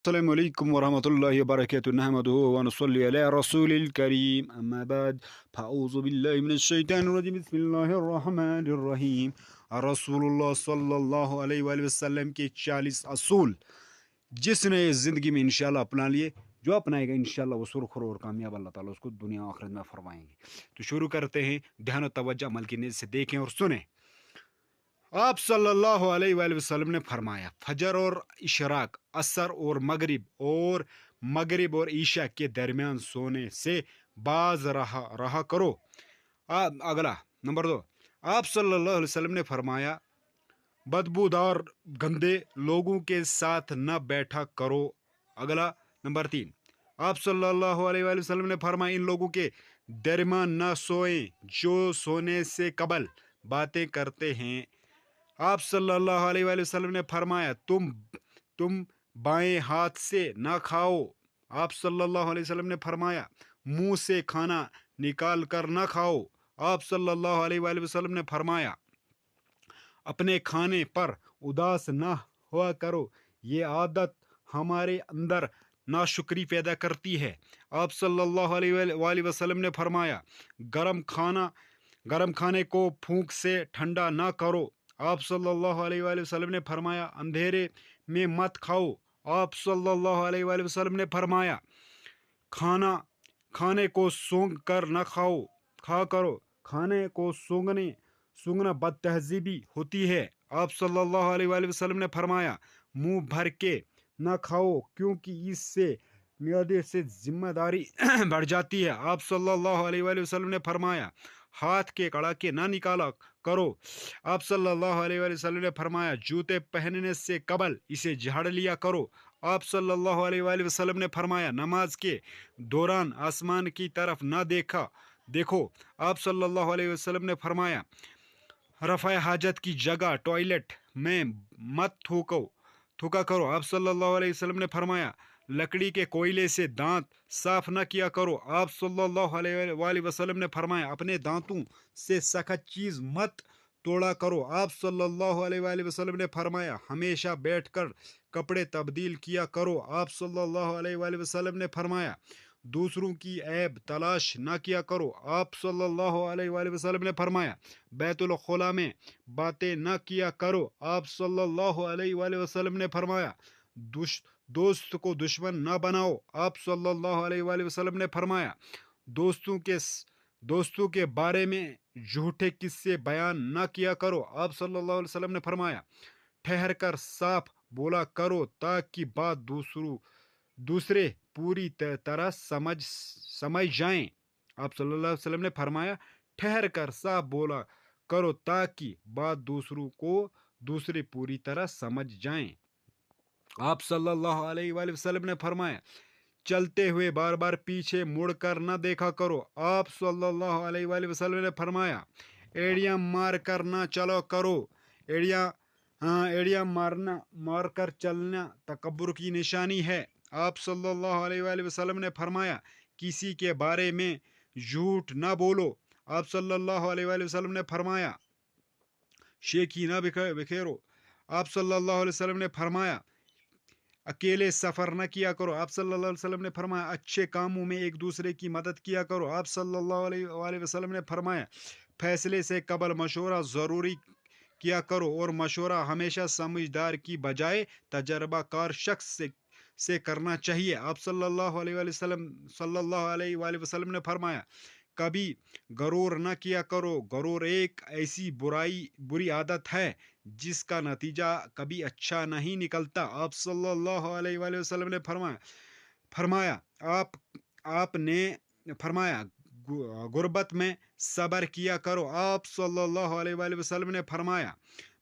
السلام عليكم ورحمة الله وبركاته نحمده ونصلي على رسول الكريم أما بعد فأعوذ بالله من الشيطان الرجيم بسم الله الرحمن الرحیم رسول اللہ صلی اللہ علیہ وآلہ وسلم کے 40 اصول جس نے اس زندگی میں انشاءاللہ اپنا لیے جو اپنائے گا انشاءاللہ وہ سرخرو اور کامیاب اللہ تعالیٰ اس کو دنیا و آخرت میں فرمائیں گے۔ تو شروع کرتے ہیں، دھیان و توجہ عمل کی نیت سے دیکھیں اور سنیں۔ آپ صلی اللہ علیہ وآلہ وسلم نے فرمایا، فجر اور اشراق، عصر اور مغرب اور عشاء کے درمیان سونے سے باز رہا کرو۔ اگلا نمبر 2، آپ صلی اللہ علیہ وسلم نے فرمایا، بدبودار گندے لوگوں کے ساتھ نہ بیٹھا کرو۔ اگلا نمبر 3، آپ صلی اللہ علیہ وآلہ وسلم نے فرمایا، ان لوگوں کے درمیان نہ سوئیں جو سونے سے قبل باتیں کرتے ہیں۔ آپ صلی اللہ علیہ وآلہ وسلم نے فرمایا، تم بائیں ہاتھ سے نہ کھاؤ۔ آپ صلی اللہ علیہ وسلم نے فرمایا، منہ سے کھانا نکال کر نہ کھاؤ۔ آپ صلی اللہ علیہ وآلہ وسلم نے فرمایا، اپنے کھانے پر اداس نہ ہوا کرو، یہ عادت ہمارے اندر ناشکری پیدا کرتی ہے۔ آپ صلی اللہ علیہ وآلہ وسلم نے فرمایا، گرم کھانے کو پھونک سے ٹھنڈا نہ کرو۔ آپ صلی اللہ علیہ وآلہ وسلم نے فرمایا، اندھیرے میں مت کھاؤ۔ آپ صلی اللہ علیہ وآلہ وسلم نے فرمایا، کھانے کو سونگ کر نہ کھا کرو، کھانے کو سونگنا بد تہذیبی ہوتی ہے۔ آپ صلی اللہ علیہ وآلہ وسلم نے فرمایا، منہ بھر کے نہ کھاؤ کیونکہ اس سے معدے سے ذمہ داری بڑھ جاتی ہے۔ آپ صلی اللہ علیہ وآلہ وسلم نے فرمایا، ہاتھ کے کڑاکے نہ نکالا کرو۔ آپ صلی اللہ علیہ وآلہ وسلم نے فرمایا، جوتے پہننے سے قبل اسے جھاڑ لیا کرو۔ آپ صلی اللہ علیہ وآلہ وسلم نے فرمایا، نماز کے دوران آسمان کی طرف نہ دیکھو۔ آپ صلی اللہ علیہ وسلم نے فرمایا، رفع حاجت کی جگہ ٹوائلٹ میں مت تھوکا کرو۔ آپ صلی اللہ علیہ وسلم نے فرمایا، لکڑی کے کوئلے سے دانت صاف نہ کیا کرو۔ آپ صلی اللہ علیہ وآلہ وسلم نے فرمایا، اپنے دانتوں سے سخت چیز مت توڑا کرو۔ آپ صلی اللہ علیہ وآلہ وسلم نے فرمایا، ہمیشہ بیٹھ کر کپڑے تبدیل کیا کرو۔ آپ صلی اللہ علیہ وآلہ وسلم نے فرمایا، دوسروں کی عیب تلاش نہ کیا کرو۔ آپ صلی اللہ علیہ وآلہ وسلم نے فرمایا، بیت الخلاء میں باتیں نہ کیا کرو۔ آپ صلی اللہ علیہ وآلہ وسلم نے فرمایا، دوست کو دشمن نہ بناؤ۔ آپ صلی اللہ علیہ وآلہ وسلم نے فرمایا، دوستوں کے بارے میں جھوٹے قصے بیان نہ کیا کرو۔ آپ صلی اللہ علیہ وسلم نے فرمایا، ٹھہر کر صاف بولا کرو تاکہ بات دوسرے پوری طرح سمجھ جائیں۔ آپ صلی اللہ علیہ وسلم نے فرمایا، ٹھہر کر صاف بولا کرو تاکہ بات دوسرے پوری طرح سمجھ جائیں۔ آپ صلی اللہ علیہ وآلہ وسلم نے فرمایا، چلتے ہوئے بار بار پیچھے مڑ کر نہ دیکھا کرو۔ آپ صلی اللہ علیہ وآلہ وسلم نے فرمایا، ایڑیاں مار کر نہ چلو کرو۔ ایڑیاں مار کر چلنا تکبر کی نشانی ہے۔ آپ صلی اللہ علیہ وآلہ وسلم نے فرمایا، کسی کے بارے میں جھوٹ نہ بولو۔ آپ صلی اللہ علیہ وآلہ وسلم نے فرمایا، شیخی نہ بکھیرو۔ آپ صلی اللہ علیہ وسلم نے فرمایا، اکیلے سفر نہ کیا کرو۔ آپ صلی اللہ علیہ وسلم نے فرمایا، اچھے کاموں میں ایک دوسرے کی مدد کیا کرو۔ آپ صلی اللہ علیہ وسلم نے فرمایا، فیصلے سے قبل مشورہ ضروری کیا کرو اور مشورہ ہمیشہ سمجھدار کی بجائے تجربہ کار شخص سے کرنا چاہیے۔ آپ صلی اللہ علیہ وآلہ وسلم نے فرمایا، کبھی غرور نہ کیا کرو۔ غرور ایک ایسی بری عادت ہے جس کا نتیجہ کبھی اچھا نہیں نکلتا۔ آپ صلی اللہ علیہ وآلہ وسلم نے فرمایا، غربت میں صبر کیا کرو۔ آپ صلی اللہ علیہ وآلہ وسلم نے فرمایا،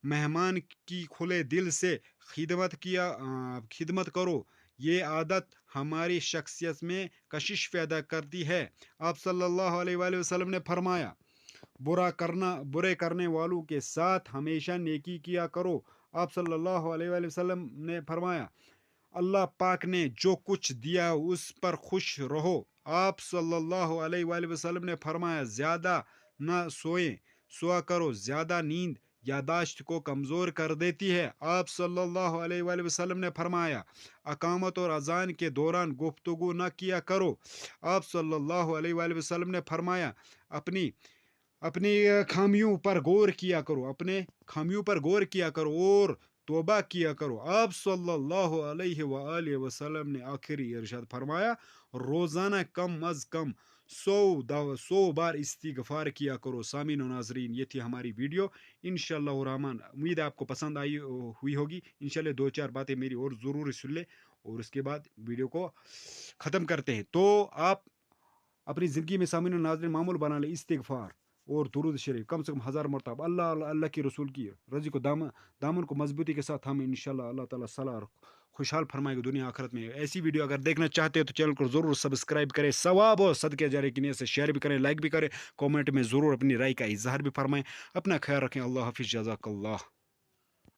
مہمان کی کھلے دل سے خدمت کرو، یہ عادت ہماری شخصیت میں کشش پیدا کرتی ہے۔ آپ صلی اللہ علیہ وآلہ وسلم نے فرمایا، برے کرنے والوں کے ساتھ ہمیشہ نیکی کیا کرو۔ آپ صلی اللہ علیہ وآلہ وسلم نے فرمایا، اللہ پاک نے جو کچھ دیا اس پر خوش رہو۔ آپ صلی اللہ علیہ وآلہ وسلم نے فرمایا، زیادہ نہ سوا کرو، زیادہ نیند یاداشت کو کمزور کر دیتی ہے۔ آپ صلی اللہ علیہ وآلہ وسلم نے فرمایا اقامت اور اذان کے دوران گفتگو نہ کیا کرو۔ آپ صلی اللہ علیہ وآلہ وسلم نے فرمایا اپنی اپنی خامیوں پر غور کیا کرو، اپنے خامیوں پر غور کیا کرو اور توبہ کیا کرو۔ آپ صلی اللہ علیہ وآلہ وسلم نے آخری ارشاد فرمایا روزانہ کم از کم 100 بار استغفار کیا کرو۔ سامعین و ناظرین، یہ تھی ہماری ویڈیو، انشاءاللہ الرحمن امید ہے آپ کو پسند آئی ہوئی ہوگی۔ انشاءاللہ 2-4 باتیں میری اور ضرور سن لیں اور اس کے بعد ویڈیو کو ختم کرتے ہیں۔ تو آپ اپنی زندگی میں سامعین و ناظرین معمول بنا لیں استغفار اور درود شریف کم سے کم 1000 مرتبہ۔ اللہ کی رسول کی رضی کو دامن کو مضبوطی کے ساتھ ہمیں انشاءاللہ اللہ تعالیٰ صلاح اور خوشحال فرمائے گا دنیا آخرت میں۔ ایسی ویڈیو اگر دیکھنا چاہتے ہیں تو چینل کو ضرور سبسکرائب کریں، ثواب اور صدقے جاری کی نیت سے شیئر بھی کریں، لائک بھی کریں، کامنٹ میں ضرور اپنی رائے کا اظہار بھی فرمائیں۔ اپنا خیال رکھیں، اللہ حافظ، جزاک اللہ۔